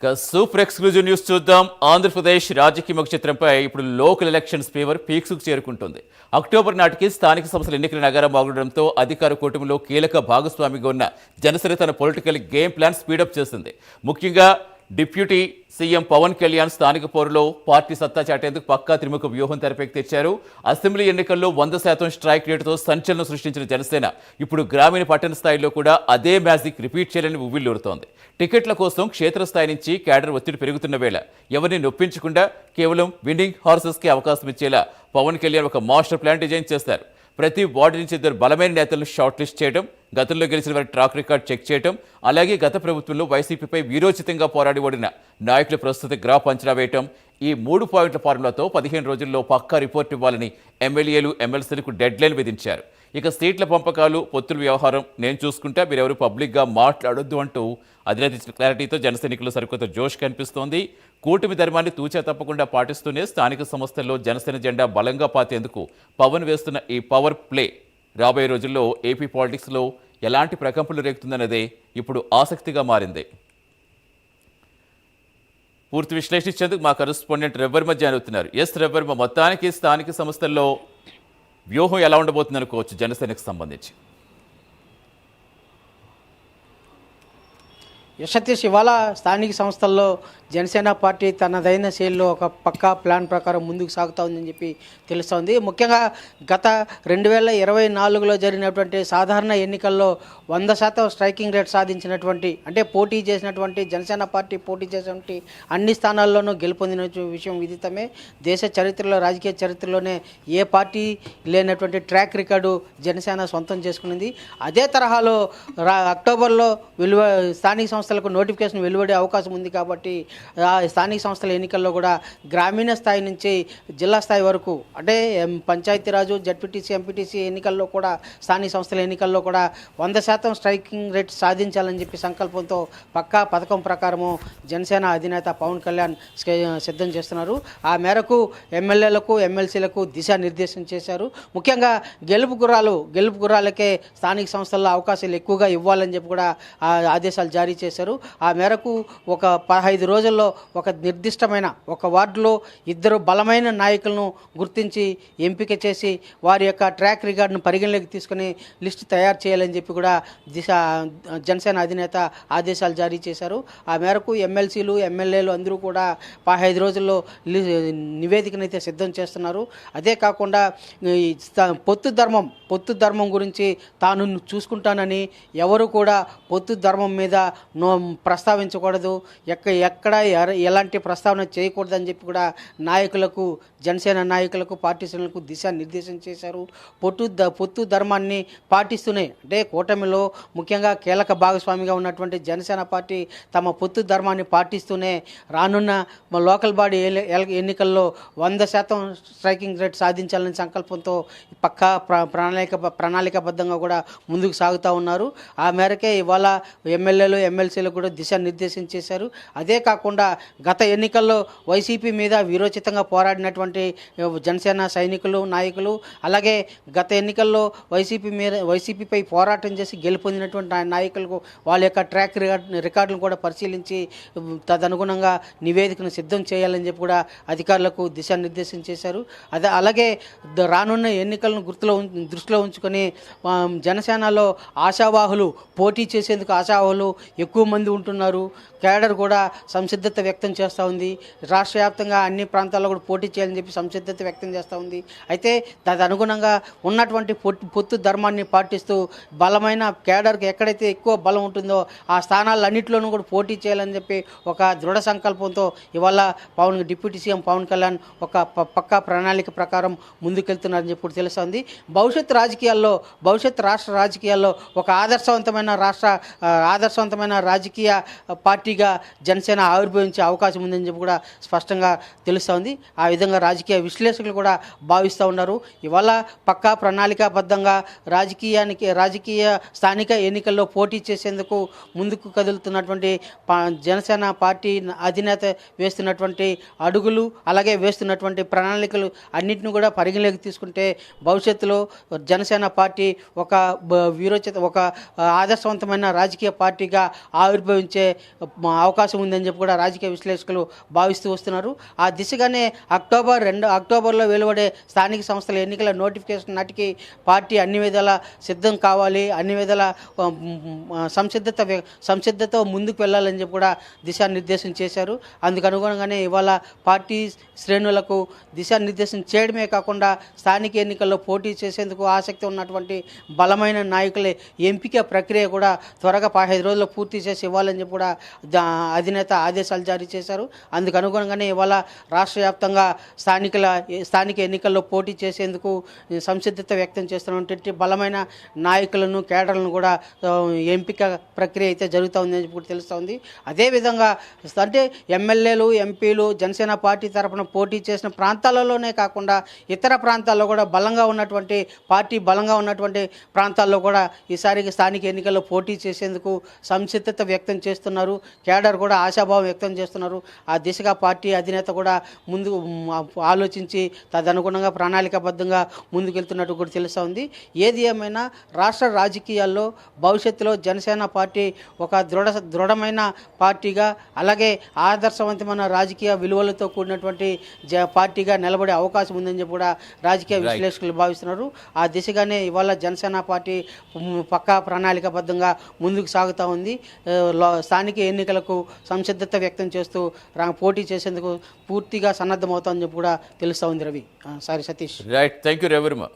Super exclusive news చూద్దాం. ఆంధ్రప్రదేశ్ రాజకీయ ముఖ చిత్రంపై ఇప్పుడు లోకల్ ఎలక్షన్స్ ఫీవర్ పీక్స్కు చేరుకుంటుంది. అక్టోబర్ నాటికి స్థానిక సంస్థల ఎన్నికల నగరం మాగడంతో అధికార కూటమిలో కీలక భాగస్వామిగా ఉన్న జనసేన తన పొలిటికల్ గేమ్ ప్లాన్ స్పీడప్ చేసింది. ముఖ్యంగా డిప్యూటీ సీఎం పవన్ కళ్యాణ్ స్థానిక పోరులో పార్టీ సత్తా చాటేందుకు పక్కా త్రిముఖ వ్యూహం తెరపైకి తెచ్చారు. అసెంబ్లీ ఎన్నికల్లో 100% స్ట్రైక్ రేటుతో సంచలనం సృష్టించిన జనసేన ఇప్పుడు గ్రామీణ పట్టణ స్థాయిలో కూడా అదే మ్యాజిక్ రిపీట్ చేయాలని ఉవ్విళ్లూరుతోంది. టికెట్ల కోసం క్షేత్రస్థాయి నుంచి క్యాడర్ ఒత్తిడి పెరుగుతున్న వేళ ఎవరిని నొప్పించకుండా కేవలం విన్నింగ్ హార్సెస్కి అవకాశం ఇచ్చేలా పవన్ కళ్యాణ్ ఒక మాస్టర్ ప్లాన్ డిజైన్ చేశారు. ప్రతి వార్డు నుంచి 2 బలమైన నేతలను షార్ట్ లిస్ట్ చేయడం, గతంలో గెలిచిన వారి ట్రాక్ రికార్డ్ చెక్ చేయడం, అలాగే గత ప్రభుత్వంలో వైసీపీపై వీరోచితంగా పోరాడి ఓడిన నాయకుల ప్రస్తుత గ్రాఫ్ అంచనా వేయటం, ఈ 3 పాయింట్ల ఫార్ములాతో 15 రోజుల్లో పక్కా రిపోర్ట్ ఇవ్వాలని ఎమ్మెల్యేలు ఎమ్మెల్సీలకు డెడ్ లైన్ విధించారు. ఇక సీట్ల పంపకాలు, పొత్తుల వ్యవహారం నేను చూసుకుంటా, మీరెవరు పబ్లిక్గా మాట్లాడొద్దు అంటూ అధినేత ఇచ్చిన క్లారిటీతో జనసైనికులు సరికొత్త జోష్ కనిపిస్తోంది. కూటమి ధర్మాన్ని తూచా తప్పకుండా పాటిస్తూనే స్థానిక సంస్థల్లో జనసేన జెండా బలంగా పాతేందుకు పవన్ వేస్తున్న ఈ పవర్ ప్లే రాబోయే రోజుల్లో ఏపీ పాలిటిక్స్లో ఎలాంటి ప్రకంపనలు రేగుతుందన్నదే ఇప్పుడు ఆసక్తిగా మారింది. పూర్తి విశ్లేషించేందుకు మా కరెస్పాండెంట్ రవివర్మ జాయిన్ అవుతున్నారు. రవివర్మ, మొత్తానికి స్థానిక సంస్థల్లో వ్యూహం ఎలా ఉండబోతుంది అనుకోవచ్చు జనసేనకు సంబంధించి? యశతీష్, ఇవాళ స్థానిక సంస్థల్లో జనసేన పార్టీ తనదైన శైలిలో ఒక పక్కా ప్లాన్ ప్రకారం ముందుకు సాగుతూ ఉందని చెప్పి తెలుస్తోంది. ముఖ్యంగా గత 2024లో జరిగినటువంటి సాధారణ ఎన్నికల్లో 100% స్ట్రైకింగ్ రేట్ సాధించినటువంటి, అంటే పోటీ చేసినటువంటి జనసేన పార్టీ పోటీ చేసినటువంటి అన్ని స్థానాల్లోనూ గెలుపొందిన విషయం విదితమే. దేశ చరిత్రలో, రాజకీయ చరిత్రలోనే ఏ పార్టీ లేనటువంటి ట్రాక్ రికార్డు జనసేన సొంతం చేసుకున్నది. అదే తరహాలో అక్టోబర్లో స్థానిక సంస్థలకు నోటిఫికేషన్ వెలువడే అవకాశం ఉంది. కాబట్టి స్థానిక సంస్థల ఎన్నికల్లో కూడా గ్రామీణ స్థాయి నుంచి జిల్లా స్థాయి వరకు, అంటే పంచాయతీరాజు, జడ్పీటీసీ, ఎంపీటీసీ ఎన్నికల్లో కూడా, స్థానిక సంస్థల ఎన్నికల్లో కూడా 100% స్ట్రైకింగ్ రేట్ సాధించాలని చెప్పి సంకల్పంతో పక్కా పథకం ప్రకారము జనసేన అధినేత పవన్ కళ్యాణ్ సిద్ధం చేస్తున్నారు. ఆ మేరకు ఎమ్మెల్యేలకు, ఎమ్మెల్సీలకు దిశానిర్దేశం చేశారు. ముఖ్యంగా గెలుపు గుర్రాలకే స్థానిక సంస్థల్లో అవకాశాలు ఎక్కువగా ఇవ్వాలని చెప్పి కూడా ఆదేశాలు జారీ చేశారు. ఆ మేరకు ఒక 15 రోజుల్లో ఒక నిర్దిష్టమైన ఒక వార్డులో 2 బలమైన నాయకులను గుర్తించి ఎంపిక చేసి వారి యొక్క ట్రాక్ రికార్డును పరిగణలోకి తీసుకుని లిస్టు తయారు చేయాలని చెప్పి కూడా జనసేన అధినేత ఆదేశాలు జారీ చేశారు. ఆ మేరకు ఎమ్మెల్సీలు, ఎమ్మెల్యేలు అందరూ కూడా 15 రోజుల్లో నివేదికనైతే సిద్ధం చేస్తున్నారు. అదే కాకుండా పొత్తు ధర్మం గురించి తాను చూసుకుంటానని ఎవరు కూడా పొత్తు ధర్మం మీద ప్రస్తావించకూడదు, ఎక్కడ ఎలాంటి ప్రస్తావన చేయకూడదని చెప్పి కూడా నాయకులకు, జనసేన నాయకులకు, పార్టీ శ్రేణులకు దిశానిర్దేశం చేశారు. పొత్తు ధర్మాన్ని పాటిస్తూనే, అంటే కూటమిలో ముఖ్యంగా కీలక భాగస్వామిగా ఉన్నటువంటి జనసేన పార్టీ తమ పొత్తు ధర్మాన్ని పాటిస్తూనే రానున్న లోకల్ బాడీ ఎన్నికల్లో 100% స్ట్రైకింగ్ రేట్ సాధించాలని సంకల్పంతో పక్కా ప్రణాళికాబద్ధంగా కూడా ముందుకు సాగుతూ ఉన్నారు. ఆ మేరకే ఇవాళ ఎమ్మెల్యేలు, ఎమ్మెల్సీలు కూడా దిశానిర్దేశం చేశారు. అదే కాకుండా గత ఎన్నికల్లో వైసీపీ మీద వీరోచితంగా పోరాడినటువంటి జనసేన సైనికులు, నాయకులు, అలాగే గత ఎన్నికల్లో వైసీపీపై పోరాటం చేసి గెలుపొందినటువంటి నాయకులకు వాళ్ళ యొక్క ట్రాక్ రికార్డులను కూడా పరిశీలించి తదనుగుణంగా నివేదికను సిద్ధం చేయాలని చెప్పి కూడా అధికారులకు దిశానిర్దేశం చేశారు. అలాగే రానున్న ఎన్నికలను దృష్టిలో ఉంచుకొని జనసేనలో ఆశావాహులు, పోటీ చేసేందుకు ఆశావాహులు ఎక్కువ మంది ఉంటున్నారు. క్యాడర్ కూడా సంసిద్ధత వ్యక్తం చేస్తూ ఉంది. రాష్ట్ర వ్యాప్తంగా అన్ని ప్రాంతాల్లో కూడా పోటీ చేయాలని చెప్పి సంసిద్ధత వ్యక్తం చేస్తూ ఉంది. అయితే తదనుగుణంగా ఉన్నటువంటి పొత్తు ధర్మాన్ని పాటిస్తూ బలమైన క్యాడర్కి ఎక్కడైతే ఎక్కువ బలం ఉంటుందో ఆ స్థానాలన్నింటిలోనూ కూడా పోటీ చేయాలని చెప్పి ఒక దృఢ సంకల్పంతో ఇవాళ డిప్యూటీ సీఎం పవన్ కళ్యాణ్ ఒక పక్కా ప్రణాళిక ప్రకారం ముందుకెళ్తున్నారని చెప్పి తెలుస్తుంది. భవిష్యత్ రాష్ట్ర రాజకీయాల్లో ఒక ఆదర్శవంతమైన రాజకీయ పార్టీగా జనసేన ఆవిర్భవించే అవకాశం ఉందని చెప్పి కూడా స్పష్టంగా తెలుస్తోంది. ఆ విధంగా రాజకీయ విశ్లేషకులు కూడా భావిస్తూ ఉన్నారు. ఇవాళ పక్కా ప్రణాళికాబద్ధంగా రాజకీయ స్థానిక ఎన్నికల్లో పోటీ చేసేందుకు ముందుకు కదులుతున్నటువంటి జనసేన పార్టీ అధినేత వేస్తున్నటువంటి అడుగులు, అలాగే వేస్తున్నటువంటి ప్రణాళికలు అన్నింటిని కూడా పరిగణలోకి తీసుకుంటే భవిష్యత్తులో జనసేన పార్టీ ఒక ఆదర్శవంతమైన రాజకీయ పార్టీగా ఆవిర్భవించే అవకాశం ఉందని చెప్పి కూడా రాజకీయ విశ్లేషకులు భావిస్తూ వస్తున్నారు. ఆ దిశగానే అక్టోబర్లో వెలువడే స్థానిక సంస్థల ఎన్నికల నోటిఫికేషన్ నాటికి పార్టీ అన్ని విధాలా సిద్ధం కావాలి, అన్ని విధాల సంసిద్ధతో ముందుకు వెళ్ళాలని చెప్పి కూడా దిశానిర్దేశం చేశారు. అందుకు అనుగుణంగానే ఇవాళ పార్టీ శ్రేణులకు దిశానిర్దేశం చేయడమే కాకుండా స్థానిక ఎన్నికల్లో పోటీ చేసేందుకు ఆసక్తి ఉన్నటువంటి బలమైన నాయకుల ఎంపిక ప్రక్రియ కూడా త్వరగా 15 రోజుల్లో పూర్తి చేసి ఇవ్వాలని చెప్పి కూడా అధినేత ఆదేశాలు జారీ చేశారు. అందుకు అనుగుణంగానే ఇవాళ రాష్ట్ర వ్యాప్తంగా స్థానిక ఎన్నికల్లో పోటీ చేసేందుకు సంసిద్ధత వ్యక్తం చేస్తున్నటువంటి బలమైన నాయకులను కేడర్లను కూడా ఎంపిక ప్రక్రియ అయితే జరుగుతూ ఉందని చెప్పి కూడా తెలుస్తోంది. అదేవిధంగా అంటే ఎమ్మెల్యేలు ఎంపీలు జనసేన పార్టీ తరఫున పోటీ చేసిన ప్రాంతాలలోనే కాకుండా ఇతర ప్రాంతాల్లో కూడా బలంగా ఉన్నటువంటి ప్రాంతాల్లో కూడా ఈసారికి స్థానిక ఎన్నికల్లో పోటీ చేసేందుకు సంసిద్ధత వ్యక్తం చేస్తున్నారు. కేడర్ కూడా ఆశాభావం వ్యక్తం చేస్తున్నారు. ఆ దిశగా పార్టీ అధినేత కూడా ముందుకు ఆలోచించి తదనుగుణంగా ప్రణాళికాబద్ధంగా ముందుకెళ్తున్నట్టు కూడా తెలుస్తూ ఉంది. ఏది ఏమైనా రాష్ట్ర రాజకీయాల్లో భవిష్యత్తులో జనసేన పార్టీ ఒక దృఢమైన పార్టీగా, అలాగే ఆదర్శవంతమైన రాజకీయ విలువలతో కూడినటువంటి పార్టీగా నిలబడే అవకాశం ఉందని చెప్పి కూడా రాజకీయ విశ్లేషకులు భావిస్తున్నారు. ఆ దిశగానే ఇవాళ జనసేన పార్టీ పక్కా ప్రణాళికాబద్ధంగా ముందుకు సాగుతూ ఉంది. స్థానిక ఎన్నికలకు సంసిద్ధత వ్యక్తం చేస్తూ పోటీ చేసేందుకు పూర్తిగా సన్నద్ధమవుతుందని చెప్పి కూడా తెలుస్తూ ఉంది. Ravi, sorry Satish. Right, thank you Ravi Varma.